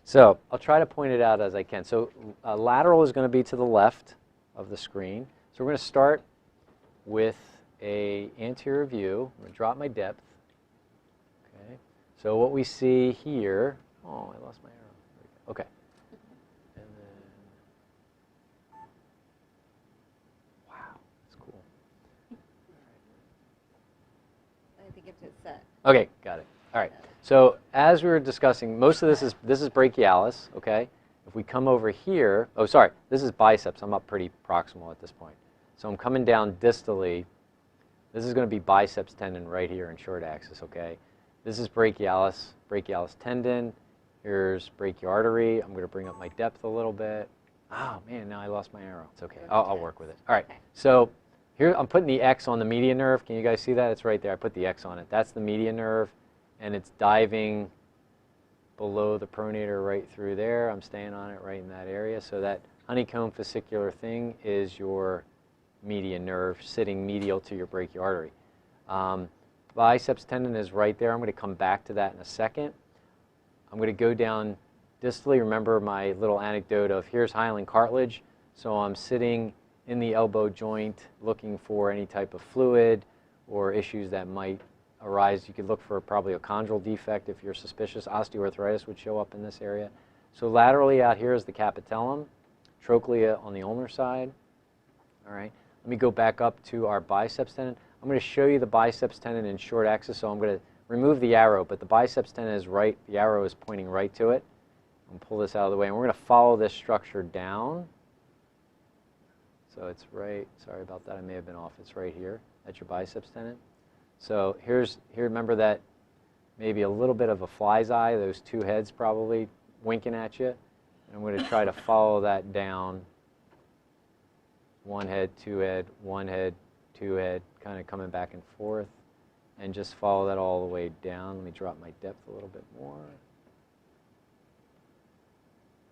So I'll try to point it out as I can. So lateral is going to be to the left of the screen. So we're going to start with a anterior view. I'm going to drop my depth. Okay. So what we see here, oh, I lost my arrow. Okay. And then, wow, that's cool. I think it's set. Okay, got it. All right. So as we were discussing, most of this is brachialis, okay? If we come over here, oh, sorry, this is biceps. I'm up pretty proximal at this point. So I'm coming down distally. This is going to be biceps tendon right here in short axis, okay? This is brachialis tendon. Here's brachioartery. I'm going to bring up my depth a little bit. Oh, man, now I lost my arrow. It's okay. I'll work with it. All right. So here I'm putting the X on the median nerve. Can you guys see that? It's right there. I put the X on it. That's the median nerve. And it's diving below the pronator right through there. I'm staying on it right in that area. So that honeycomb fascicular thing is your median nerve sitting medial to your brachioartery. Biceps tendon is right there. I'm going to come back to that in a second. I'm going to go down distally. Remember my little anecdote of here's hyaline cartilage. So I'm sitting in the elbow joint looking for any type of fluid or issues that might arise. You could look for probably a chondral defect if you're suspicious. Osteoarthritis would show up in this area. So laterally out here is the capitellum, trochlea on the ulnar side. All right. Let me go back up to our biceps tendon. I'm going to show you the biceps tendon in short axis, so I'm going to remove the arrow, but the biceps tendon is right, the arrow is pointing right to it. I'm going to pull this out of the way, and we're going to follow this structure down. So it's right, sorry about that, I may have been off. It's right here. That's your biceps tendon. So here, remember that maybe a little bit of a fly's eye, those two heads probably winking at you. And I'm going to try to follow that down. One head, two head, one head, two head, kind of coming back and forth. And just follow that all the way down. Let me drop my depth a little bit more.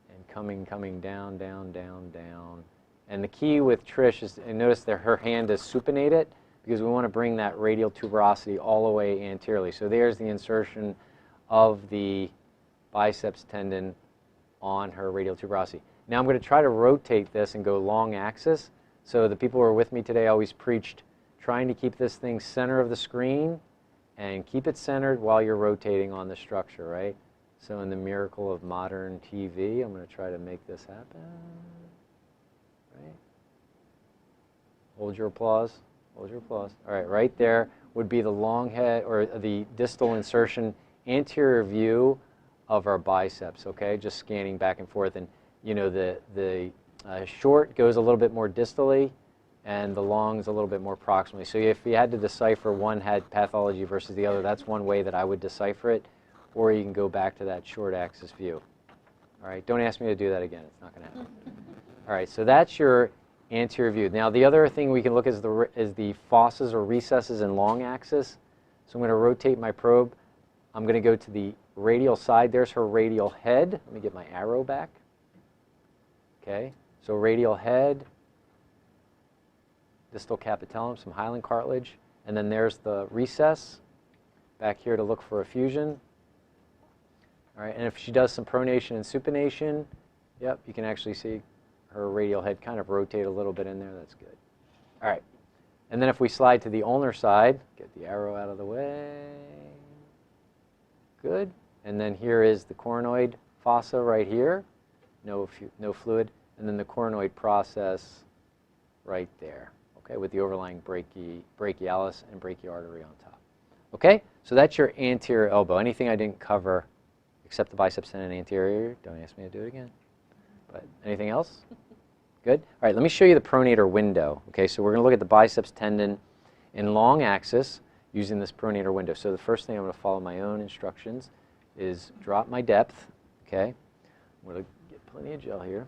And coming down, down, down, down. And the key with Trish is, and notice that her hand is supinated, because we want to bring that radial tuberosity all the way anteriorly. So there's the insertion of the biceps tendon on her radial tuberosity. Now I'm going to try to rotate this and go long axis. So the people who are with me today always preached trying to keep this thing center of the screen and keep it centered while you're rotating on the structure, right? So in the miracle of modern TV, I'm going to try to make this happen. Right? Hold your applause. Hold your applause. All right, right there would be the long head or the distal insertion anterior view of our biceps, okay? Just scanning back and forth. And, you know, the short goes a little bit more distally and the long's a little bit more proximally. So if you had to decipher one had pathology versus the other, that's one way that I would decipher it. Or you can go back to that short axis view. All right, don't ask me to do that again. It's not going to happen. All right, so that's your anterior view. Now the other thing we can look at is the fossas or recesses in long axis. So I'm going to rotate my probe. I'm going to go to the radial side. There's her radial head. Let me get my arrow back. Okay, so radial head, distal capitellum, some hyaline cartilage, and then there's the recess back here to look for a fusion. All right, and if she does some pronation and supination, yep, you can actually see her radial head kind of rotate a little bit in there. That's good. All right. And then if we slide to the ulnar side, get the arrow out of the way. Good. And then here is the coronoid fossa right here. No fluid. And then the coronoid process right there. Okay, with the overlying brachialis and brachiartery on top. Okay, so that's your anterior elbow. Anything I didn't cover except the biceps tendon anterior, don't ask me to do it again. But anything else? Good. All right, let me show you the pronator window. Okay, so we're going to look at the biceps tendon in long axis using this pronator window. So the first thing I'm going to follow my own instructions is drop my depth. Okay, I'm going to get plenty of gel here.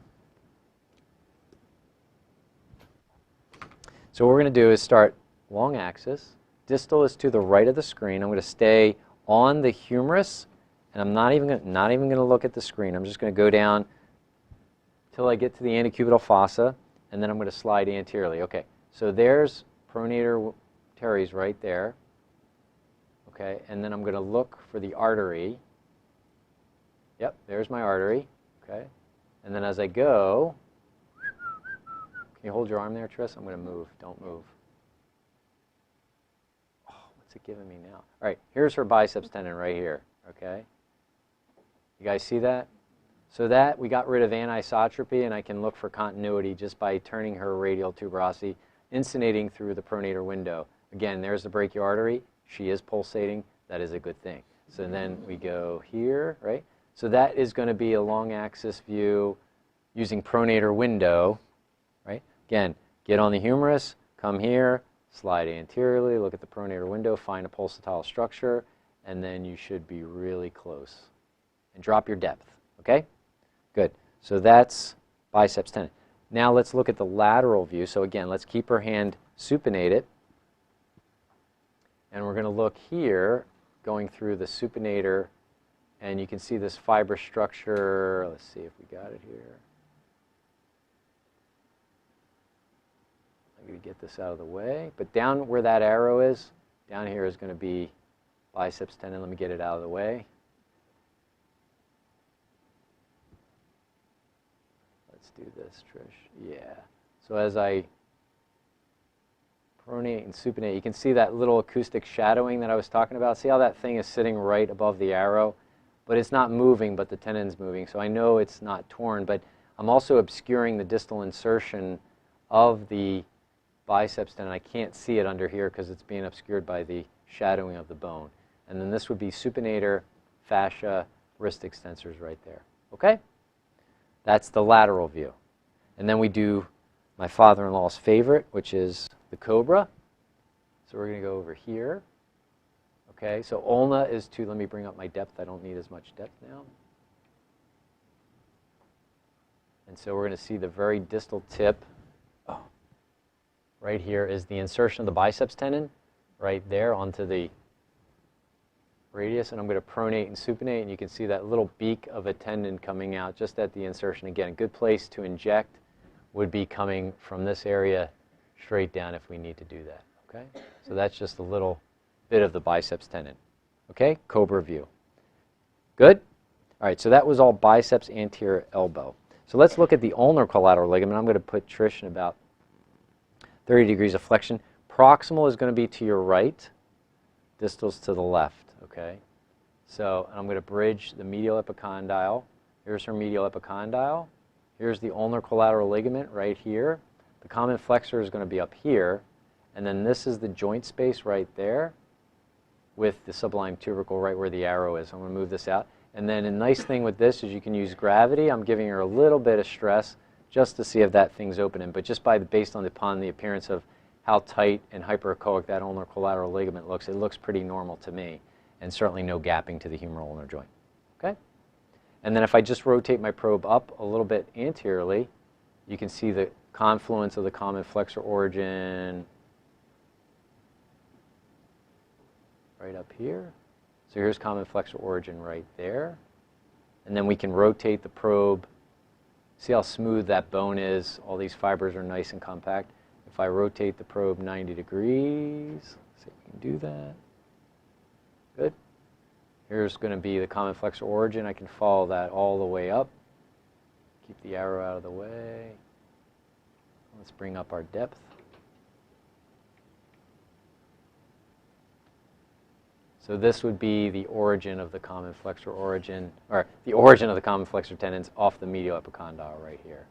So what we're going to do is start long axis. Distal is to the right of the screen. I'm going to stay on the humerus, and I'm not even going to look at the screen. I'm just going to go down till I get to the antecubital fossa, and then I'm going to slide anteriorly. Okay, so there's pronator teres right there. Okay, and then I'm going to look for the artery. Yep, there's my artery. Okay. And then as I go, can you hold your arm there, Tris? I'm going to move. Don't move. Oh, what's it giving me now? All right, here's her biceps tendon right here. Okay. You guys see that? So that we got rid of anisotropy, and I can look for continuity just by turning her radial tuberosity, insinuating through the pronator window. Again, there's the brachial artery. She is pulsating. That is a good thing. So then we go here, right? So that is going to be a long axis view using pronator window, right? Again, get on the humerus, come here, slide anteriorly, look at the pronator window, find a pulsatile structure, and then you should be really close. And drop your depth, okay? Good. So that's biceps tendon. Now let's look at the lateral view. So again, let's keep her hand supinated. And we're going to look here, going through the supinator, and you can see this fibrous structure. Let's see if we got it here. I'm going to get this out of the way. But down where that arrow is, down here is going to be biceps tendon. Let me get it out of the way. Let's do this, Trish. Yeah. So as I pronate and supinate, you can see that little acoustic shadowing that I was talking about. See how that thing is sitting right above the arrow? But it's not moving, but the tendon's moving. So I know it's not torn, but I'm also obscuring the distal insertion of the biceps tendon. I can't see it under here because it's being obscured by the shadowing of the bone. And then this would be supinator, fascia, wrist extensors right there. Okay? That's the lateral view. And then we do my father-in-law's favorite, which is the cobra. So we're going to go over here. Okay, so ulna is to, let me bring up my depth. I don't need as much depth now. And so we're going to see the very distal tip. Oh, right here is the insertion of the biceps tendon, right there onto the radius. And I'm going to pronate and supinate, and you can see that little beak of a tendon coming out just at the insertion. Again, a good place to inject would be coming from this area straight down if we need to do that. Okay, so that's just a little bit of the biceps tendon. Okay, cobra view. Good? All right, so that was all biceps, anterior, elbow. So let's look at the ulnar collateral ligament. I'm going to put Trish in about 30 degrees of flexion. Proximal is going to be to your right, distal's to the left, okay? So I'm going to bridge the medial epicondyle. Here's her medial epicondyle. Here's the ulnar collateral ligament right here. The common flexor is going to be up here. And then this is the joint space right there with the sublime tubercle right where the arrow is. I'm going to move this out. And then a nice thing with this is you can use gravity. I'm giving her a little bit of stress just to see if that thing's opening. But just based upon the appearance of how tight and hyperechoic that ulnar collateral ligament looks, it looks pretty normal to me. And certainly no gapping to the humeral ulnar joint. Okay? And then if I just rotate my probe up a little bit anteriorly, you can see the confluence of the common flexor origin right up here. So here's common flexor origin right there. And then we can rotate the probe. See how smooth that bone is? All these fibers are nice and compact. If I rotate the probe 90 degrees, see if we can do that. Good. Here's going to be the common flexor origin. I can follow that all the way up. Keep the arrow out of the way. Let's bring up our depth. So this would be the origin of the common flexor origin, or the origin of the common flexor tendons off the medial epicondyle right here.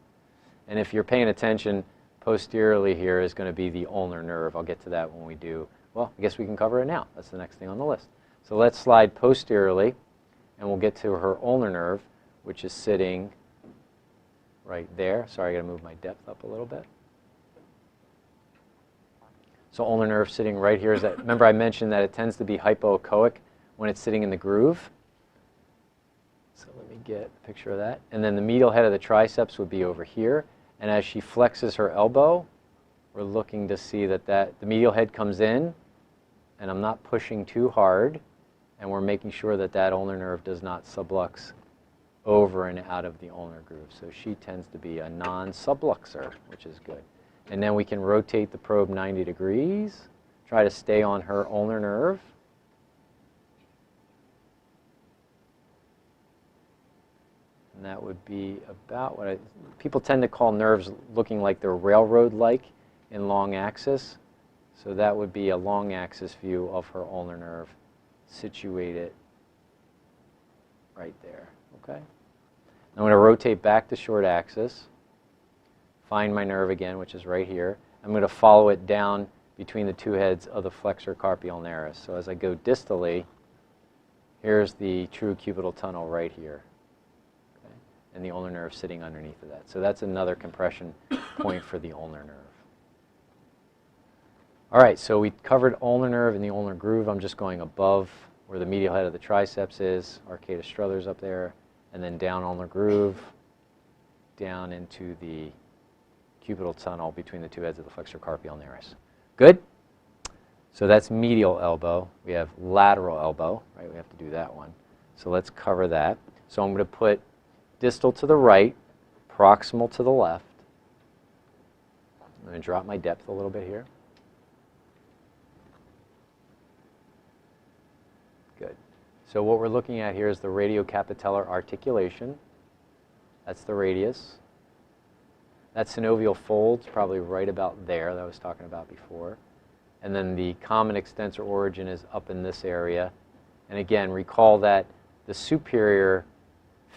And if you're paying attention, posteriorly here is going to be the ulnar nerve. I'll get to that when we do, well, I guess we can cover it now. That's the next thing on the list. So let's slide posteriorly, and we'll get to her ulnar nerve, which is sitting right there. Sorry, I got to move my depth up a little bit. So ulnar nerve sitting right here is that, remember I mentioned that it tends to be hypoechoic when it's sitting in the groove. So let me get a picture of that. And then the medial head of the triceps would be over here. And as she flexes her elbow, we're looking to see that the medial head comes in, and I'm not pushing too hard, and we're making sure that that ulnar nerve does not sublux over and out of the ulnar groove. So she tends to be a non-subluxer, which is good. And then we can rotate the probe 90 degrees, try to stay on her ulnar nerve. And that would be about what people tend to call nerves looking like they're railroad-like in long axis. So that would be a long axis view of her ulnar nerve situated right there, okay? I'm going to rotate back to short axis, find my nerve again, which is right here. I'm going to follow it down between the two heads of the flexor carpi ulnaris. So as I go distally, here's the true cubital tunnel right here, okay? And the ulnar nerve sitting underneath of that. So that's another compression point for the ulnar nerve. All right, so we covered ulnar nerve and the ulnar groove. I'm just going above where the medial head of the triceps is, arcata struthers up there, and then down ulnar groove, down into the cubital tunnel between the two heads of the flexor carpi ulnaris. Good? So that's medial elbow. We have lateral elbow, right? We have to do that one. So let's cover that. So I'm going to put distal to the right, proximal to the left. I'm going to drop my depth a little bit here. Good. So what we're looking at here is the radiocapitellar articulation. That's the radius. That synovial fold's probably right about there that I was talking about before. And then the common extensor origin is up in this area. And again, recall that the superior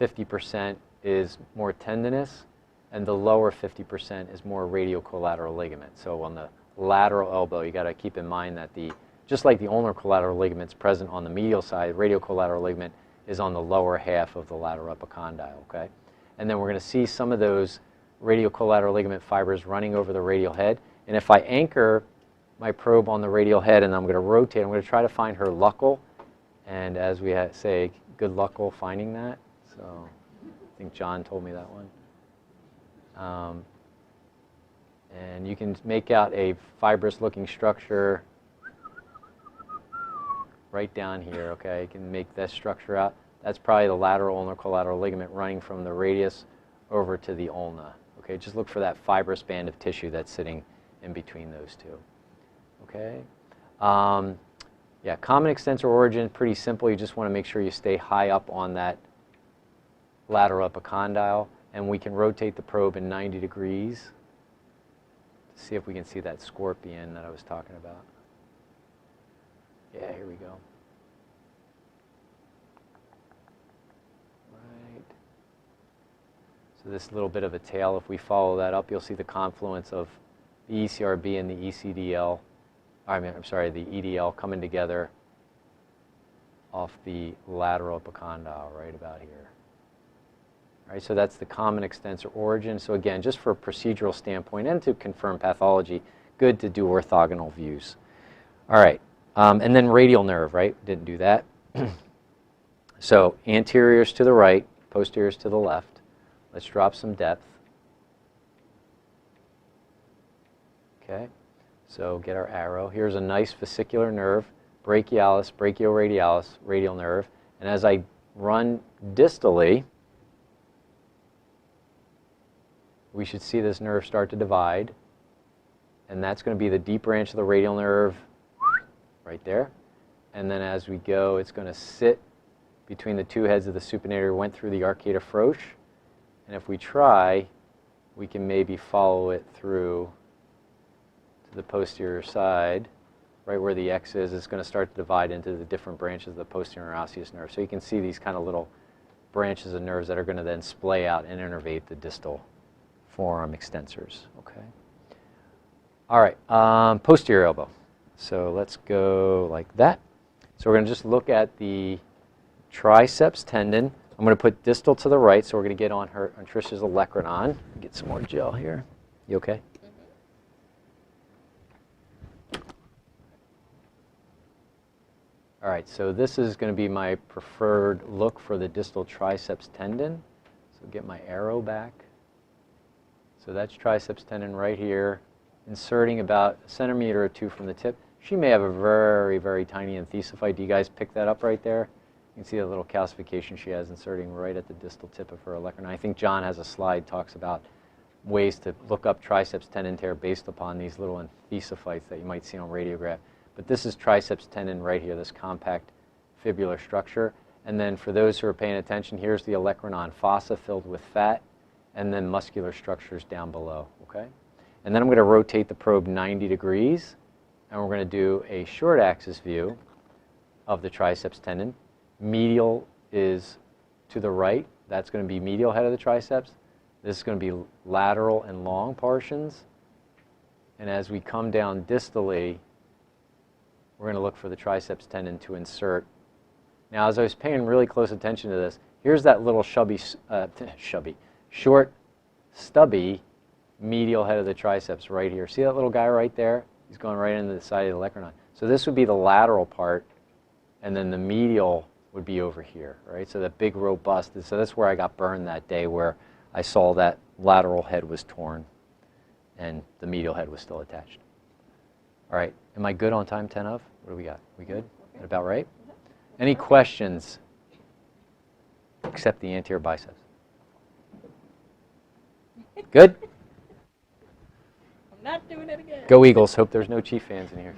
50% is more tendinous, and the lower 50% is more radial-collateral ligament. So on the lateral elbow, you got to keep in mind that just like the ulnar collateral ligament is present on the medial side, radial-collateral ligament is on the lower half of the lateral epicondyle, okay? And then we're going to see some of those radial-collateral ligament fibers running over the radial head. And if I anchor my probe on the radial head and I'm going to rotate, I'm going to try to find her luckle. And as we say, good luckle finding that. So I think John told me that one. And you can make out a fibrous-looking structure right down here, okay? You can make that structure out. That's probably the lateral ulnar collateral ligament running from the radius over to the ulna. Okay, just look for that fibrous band of tissue that's sitting in between those two. Okay. Yeah, common extensor origin, pretty simple. You just want to make sure you stay high up on that lateral epicondyle, and we can rotate the probe in 90 degrees to see if we can see that scorpion that I was talking about. Yeah, here we go. Right. So this little bit of a tail, if we follow that up, you'll see the confluence of the ECRB and the ECDL, I'm sorry, the EDL coming together off the lateral epicondyle right about here. All right, so that's the common extensor origin. So again, just for a procedural standpoint and to confirm pathology, good to do orthogonal views. All right, and then radial nerve, right? Didn't do that. So anteriors to the right, posteriors to the left. Let's drop some depth. Okay, so get our arrow. Here's a nice vesicular nerve, brachialis, brachioradialis, radial nerve. And as I run distally, we should see this nerve start to divide. And that's going to be the deep branch of the radial nerve right there. And then as we go, it's going to sit between the two heads of the supinator, went through the arcata froche. And if we try, we can maybe follow it through to the posterior side, right where the X is. It's going to start to divide into the different branches of the posterior osseous nerve. So you can see these kind of little branches of nerves that are going to then splay out and innervate the distal forearm extensors. Okay. All right, posterior elbow. So let's go like that. So we're going to just look at the triceps tendon. I'm going to put distal to the right, so we're going to get on Trish's olecranon. Get some more gel here. You okay? All right, so this is going to be my preferred look for the distal triceps tendon. So get my arrow back. So that's triceps tendon right here, inserting about a centimeter or two from the tip. She may have a very, very tiny enthesophyte. Do you guys pick that up right there? You can see the little calcification she has inserting right at the distal tip of her olecranon. I think John has a slide talks about ways to look up triceps tendon tear based upon these little enthesophytes that you might see on radiograph. But this is triceps tendon right here, this compact fibular structure. And then for those who are paying attention, here's the olecranon fossa filled with fat, and then muscular structures down below, okay? And then I'm going to rotate the probe 90 degrees, and we're going to do a short axis view of the triceps tendon. Medial is to the right. That's going to be medial head of the triceps. This is going to be lateral and long portions. And as we come down distally, we're going to look for the triceps tendon to insert. Now, as I was paying really close attention to this, here's that little short, stubby medial head of the triceps right here. See that little guy right there? He's going right into the side of the olecranon. So this would be the lateral part, and then the medial would be over here, right? So the big robust, so that's where I got burned that day, where I saw that lateral head was torn and the medial head was still attached. All right, am I good on time, 10 of? What do we got? We good? That about right? Any questions except the anterior biceps? Good? I'm not doing it again. Go Eagles. Hope there's no Chief fans in here.